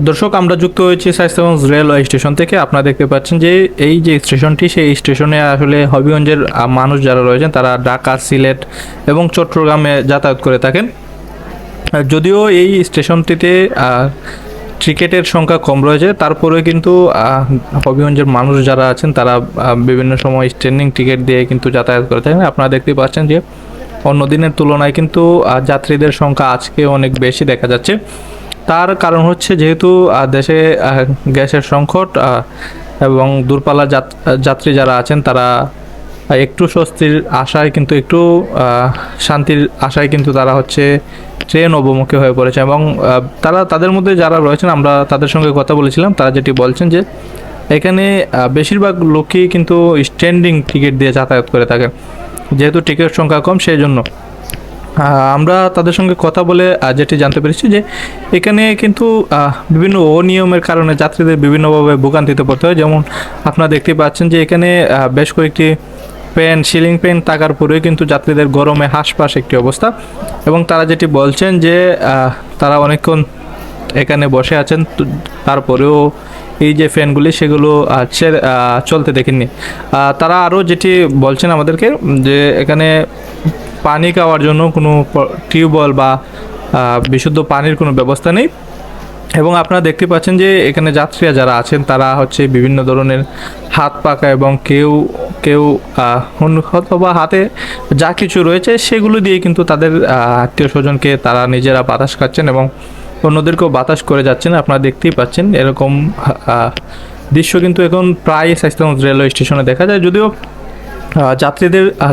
দর্শক, আমরা যুক্ত হয়েছি সাইস্তাগঞ্জ রেলওয়ে স্টেশন থেকে। আপনারা দেখতে পাচ্ছেন যে এই যে স্টেশনটি, সেই স্টেশনে আসলে হবিগঞ্জের মানুষ যারা রয়েছেন তারা ঢাকা, সিলেট এবং চট্টগ্রামে যাতায়াত করে থাকেন। যদিও এই স্টেশনটিতে টিকেটের সংখ্যা কম রয়েছে, তারপরে কিন্তু হবিগঞ্জের মানুষ যারা আছেন তারা বিভিন্ন সময় স্ট্যান্ডিং টিকিট দিয়ে কিন্তু যাতায়াত করে থাকেন। আপনারা দেখতে পাচ্ছেন যে অন্য দিনের তুলনায় কিন্তু যাত্রীদের সংখ্যা আজকে অনেক বেশি দেখা যাচ্ছে। তার কারণ হচ্ছে যেহেতু দেশে গ্যাসের সংকট এবং দূরপাল্লার যাত্রী যারা আছেন তারা একটু স্বস্তির আশায় কিন্তু একটু শান্তির আশায় কিন্তু তারা হচ্ছে ট্রেন অবমুখী হয়ে পড়েছে। এবং তাদের মধ্যে যারা রয়েছেন, আমরা তাদের সঙ্গে কথা বলেছিলাম, তারা যেটি বলছেন যে এখানে বেশিরভাগ লোকই কিন্তু স্ট্যান্ডিং টিকিট দিয়ে যাতায়াত করে থাকেন, যেহেতু টিকিট সংখ্যা কম সেই জন্য। আমরা তাদের সঙ্গে কথা বলে যেটি জানতে পেরেছি যে এখানে কিন্তু বিভিন্ন অনিয়মের কারণে যাত্রীদের বিভিন্নভাবে ভোগান্তিতে পড়তে হয়। যেমন আপনারা দেখতে পাচ্ছেন যে এখানে বেশ কয়েকটি ফ্যান, সিলিং ফ্যান থাকার পরেও কিন্তু যাত্রীদের গরমে হাঁসফাঁস একটি অবস্থা। এবং তারা যেটি বলছেন যে তারা অনেকক্ষণ এখানে বসে আছেন, তারপরেও এই যে ফ্যানগুলি সেগুলো চলতে দেখেননি। তারা আরও যেটি বলছেন আমাদেরকে যে এখানে পানি খাওয়ার জন্য কোনো টিউবওয়েল বা বিশুদ্ধ পানির কোনো ব্যবস্থা নেই। এবং আপনারা দেখতে পাচ্ছেন যে এখানে যাত্রীরা যারা আছেন তারা হচ্ছে বিভিন্ন ধরনের হাত পাকা এবং কেউ কেউ অথবা হাতে যা কিছু রয়েছে সেগুলো দিয়ে কিন্তু তাদের আত্মীয় স্বজনকে তারা নিজেরা বাতাস খাচ্ছেন এবং অন্যদেরকেও বাতাস করে যাচ্ছেন। আপনারা দেখতেই পাচ্ছেন এরকম দৃশ্য কিন্তু এখন প্রায় সাইস্তাগঞ্জ রেলওয়ে স্টেশনে দেখা যায়। যদিও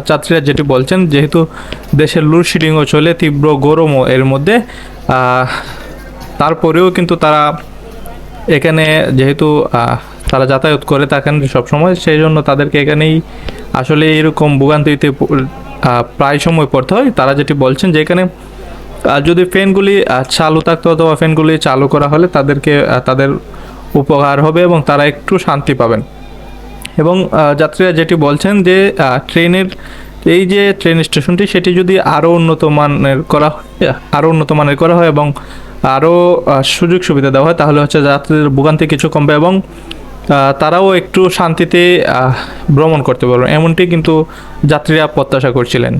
যাত্রীরা যেটি বলছেন, যেহেতু দেশের লোডশেডিংও চলে, তীব্র গরমও এর মধ্যে, তারপরেও কিন্তু তারা এখানে যেহেতু তারা যাতায়াত করে থাকেন সবসময়, সেই জন্য তাদেরকে এখানেই আসলে এরকম ভোগান্তিতে প্রায় সময় পড়তে হয়। তারা যেটি বলছেন যে এখানে যদি ফ্যানগুলি চালু থাকতো অথবা ফ্যানগুলি চালু করা হলে তাদের উপকার হবে এবং তারা একটু শান্তি পাবেন। এবং যাত্রীরা যেটি বলছেন যে ট্রেনের এই যে ট্রেন স্টেশনটি সেটি যদি আরও উন্নত মানের করা হয় এবং আরও সুযোগ সুবিধা দেওয়া হয়, তাহলে হচ্ছে যাত্রীদের ভোগান্তি কিছু কমবে এবং তারাও একটু শান্তিতে ভ্রমণ করতে পারবেন, এমনটি কিন্তু যাত্রীরা প্রত্যাশা করছিলেন।